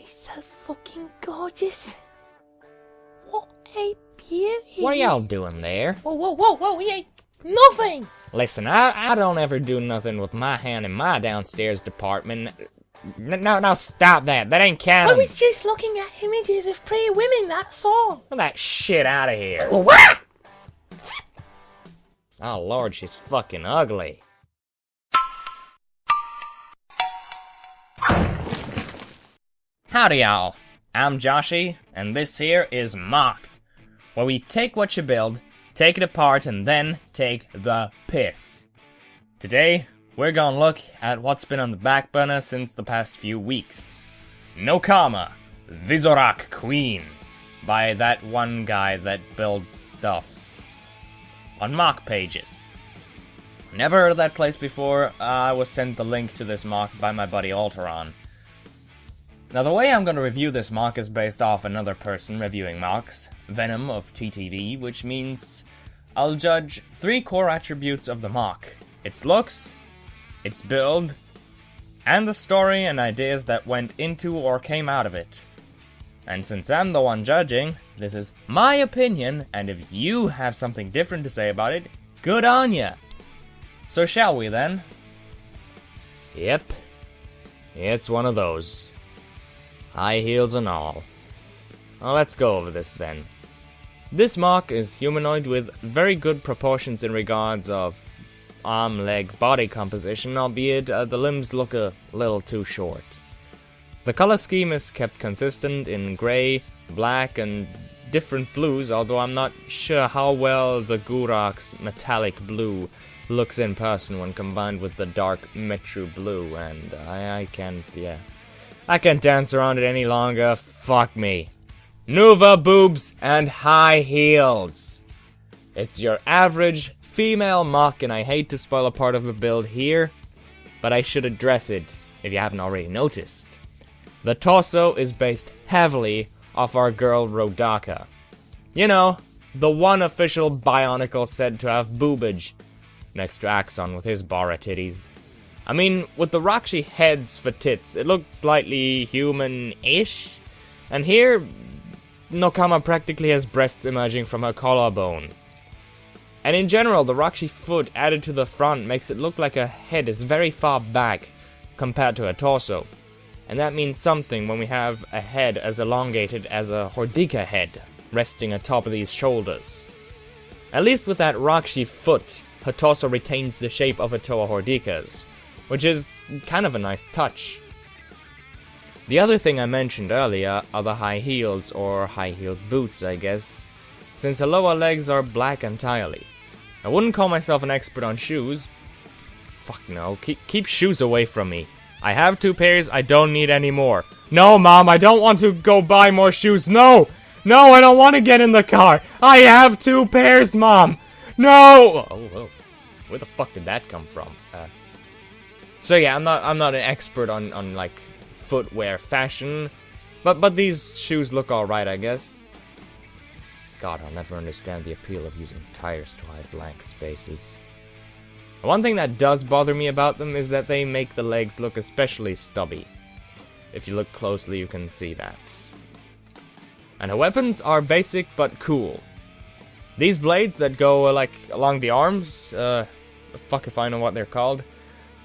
He's so fucking gorgeous. What a beauty. What are y'all doing there? Whoa, he ain't nothing. Listen, I don't ever do nothing with my hand in my downstairs department. No, stop that. That ain't canon. I was just looking at images of pretty women, that's all. Get that shit out of here. What? Oh lord, she's fucking ugly. Howdy y'all, I'm Joshy, and this here is Mocked, where we take what you build, take it apart, and then take the piss. Today, we're gonna look at what's been on the back burner since the past few weeks. Nokama, Visorak Queen, by that one guy that builds stuff on mock pages. Never heard of that place before. I was sent the link to this mock by my buddy Alteron. Now the way I'm going to review this mock is based off another person reviewing mocks, Venom of TTV, which means I'll judge 3 core attributes of the mock: its looks, its build, and the story and ideas that went into or came out of it. And since I'm the one judging, this is my opinion, and if you have something different to say about it, good on ya! So shall we then? Yep, it's one of those. High heels and all. Well, let's go over this then. This mock is humanoid with very good proportions in regards of arm, leg, body composition, albeit the limbs look a little too short. The color scheme is kept consistent in grey, black, and different blues, although I'm not sure how well the Gurak's metallic blue looks in person when combined with the dark Metru blue, and I can't dance around it any longer. Fuck me. Nuva boobs and high heels. It's your average female mock, and I hate to spoil a part of the build here, but I should address it if you haven't already noticed. The torso is based heavily off our girl Rodaka. You know, the one official Bionicle said to have boobage, next to Axonn with his Bara titties. I mean, with the Rakshi heads for tits, it looked slightly human-ish, and here, Nokama practically has breasts emerging from her collarbone. And in general, the Rakshi foot added to the front makes it look like her head is very far back compared to her torso. And that means something when we have a head as elongated as a Hordika head, resting atop of these shoulders. At least with that Rakshi foot, her torso retains the shape of a Toa Hordika's, which is kind of a nice touch. The other thing I mentioned earlier are the high heels, or high-heeled boots, I guess, since her lower legs are black entirely. I wouldn't call myself an expert on shoes. Fuck no, keep shoes away from me. I have 2 pairs, I don't need any more. No, Mom, I don't want to go buy more shoes. No, I don't want to get in the car. I have 2 pairs, Mom. No! Oh, where the fuck did that come from? So yeah, I'm not an expert on like footwear fashion, but these shoes look alright, I guess. God, I'll never understand the appeal of using tires to hide blank spaces. One thing that does bother me about them is that they make the legs look especially stubby. If you look closely, you can see that. And her weapons are basic but cool. These blades that go like along the arms, fuck if I know what they're called.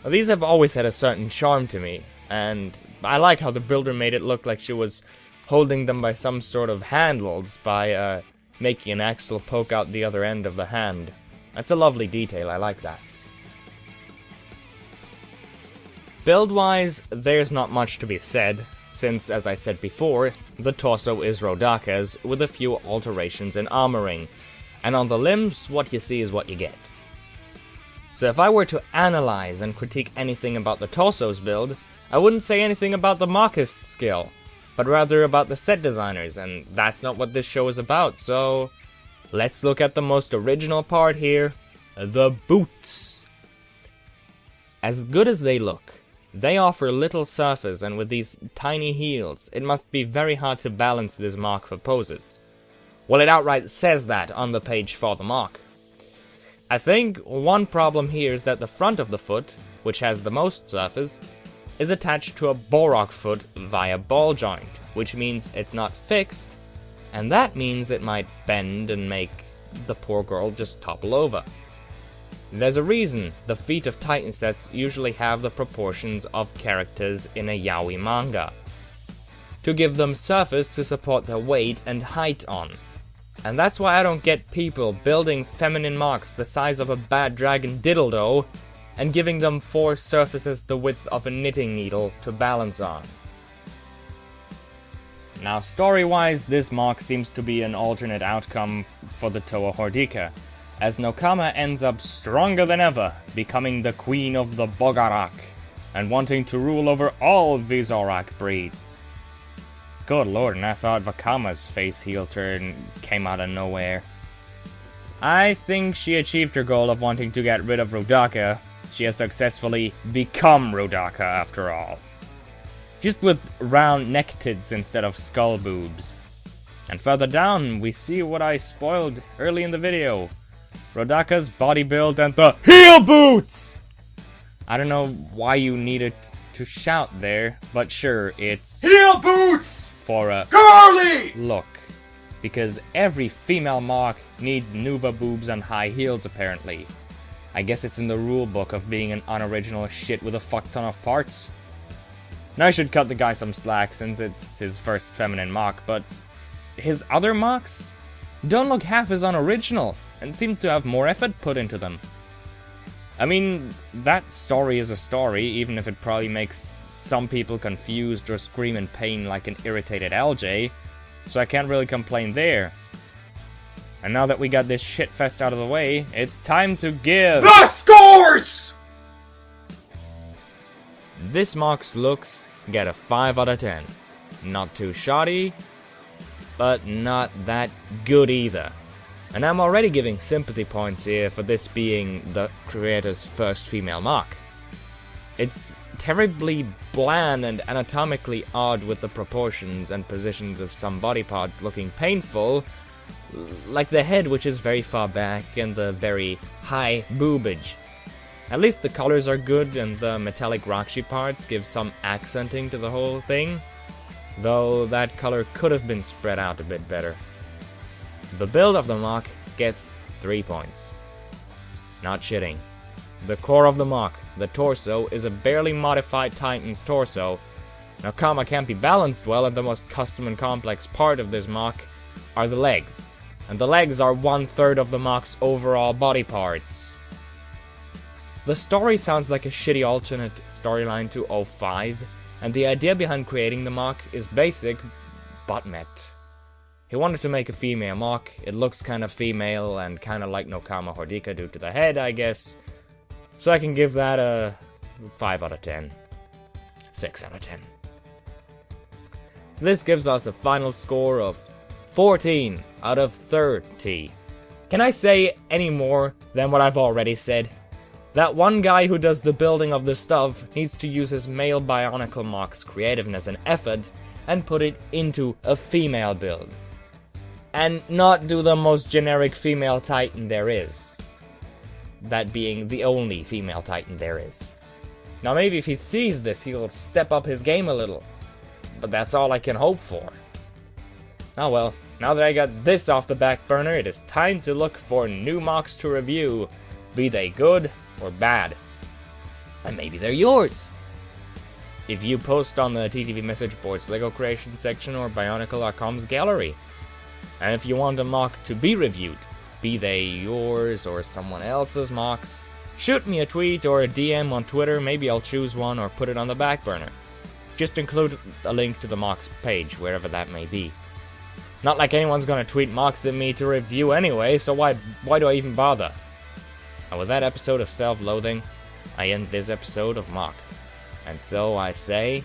These have always had a certain charm to me, and I like how the builder made it look like she was holding them by some sort of handles by making an axle poke out the other end of the hand. That's a lovely detail, I like that. Build-wise, there's not much to be said, since, as I said before, the torso is Rodaka's, with a few alterations in armoring, and on the limbs, what you see is what you get. So if I were to analyze and critique anything about the torso's build, I wouldn't say anything about the mockist skill, but rather about the set designers, and that's not what this show is about, so let's look at the most original part here, the boots. As good as they look, they offer little surface, and with these tiny heels, it must be very hard to balance this mock for poses. Well, it outright says that on the page for the mock. I think one problem here is that the front of the foot, which has the most surface, is attached to a Borak foot via ball joint, which means it's not fixed, and that means it might bend and make the poor girl just topple over. There's a reason the feet of Titan sets usually have the proportions of characters in a yaoi manga, to give them surface to support their weight and height on. And that's why I don't get people building feminine marks the size of a bad dragon diddledo and giving them 4 surfaces the width of a knitting needle to balance on. Now, story-wise, this mark seems to be an alternate outcome for the Toa Hordika, as Nokama ends up stronger than ever, becoming the queen of the Bogarak, and wanting to rule over all Visorak breeds. Good lord, and I thought Vakama's face heel turn came out of nowhere. I think she achieved her goal of wanting to get rid of Rodaka. She has successfully become Rodaka after all. Just with round neck tits instead of skull boobs. And further down, we see what I spoiled early in the video. Rodaka's body build and the heel boots! I don't know why you needed to shout there, but sure, it's heel boots! For a girly look. Because every female mark needs Nuba boobs and high heels apparently. I guess it's in the rulebook of being an unoriginal shit with a fuck ton of parts. Now I should cut the guy some slack since it's his first feminine mark, but his other marks don't look half as unoriginal and seem to have more effort put into them. I mean, that story is a story, even if it probably makes some people confused or scream in pain like an irritated LJ, so I can't really complain there. And now that we got this shitfest out of the way, it's time to give the scores! This mark's looks get a 5 out of 10. Not too shoddy, but not that good either. And I'm already giving sympathy points here for this being the creator's first female mark. It's terribly bland and anatomically odd with the proportions and positions of some body parts looking painful, like the head which is very far back and the very high boobage. At least the colors are good and the metallic Rakshi parts give some accenting to the whole thing, though that color could have been spread out a bit better. The build of the mark gets 3 points. Not shitting. The core of the mark, the torso, is a barely modified Titan's torso. Nokama can't be balanced well, and the most custom and complex part of this mark are the legs. And the legs are 1/3 of the mark's overall body parts. The story sounds like a shitty alternate storyline to 05, and the idea behind creating the mark is basic, but met. He wanted to make a female mark. It looks kind of female and kind of like Nokama Hordika due to the head, I guess. So I can give that a 5 out of 10. 6 out of 10. This gives us a final score of 14 out of 30. Can I say any more than what I've already said? That one guy who does the building of this stuff needs to use his male bionicle mark's creativeness and effort and put it into a female build. And not do the most generic female Titan there is. That being the only female Titan there is. Now maybe if he sees this, he'll step up his game a little. But that's all I can hope for. Oh well, now that I got this off the back burner, it is time to look for new mocks to review, be they good or bad. And maybe they're yours. If you post on the TTV message board's Lego creation section or Bionicle.com's gallery. And if you want a mock to be reviewed, be they yours or someone else's mocks, shoot me a tweet or a DM on Twitter, maybe I'll choose one or put it on the back burner. Just include a link to the mocks page, wherever that may be. Not like anyone's gonna tweet mocks at me to review anyway, so why do I even bother? And with that episode of self-loathing, I end this episode of Mocked. And so I say,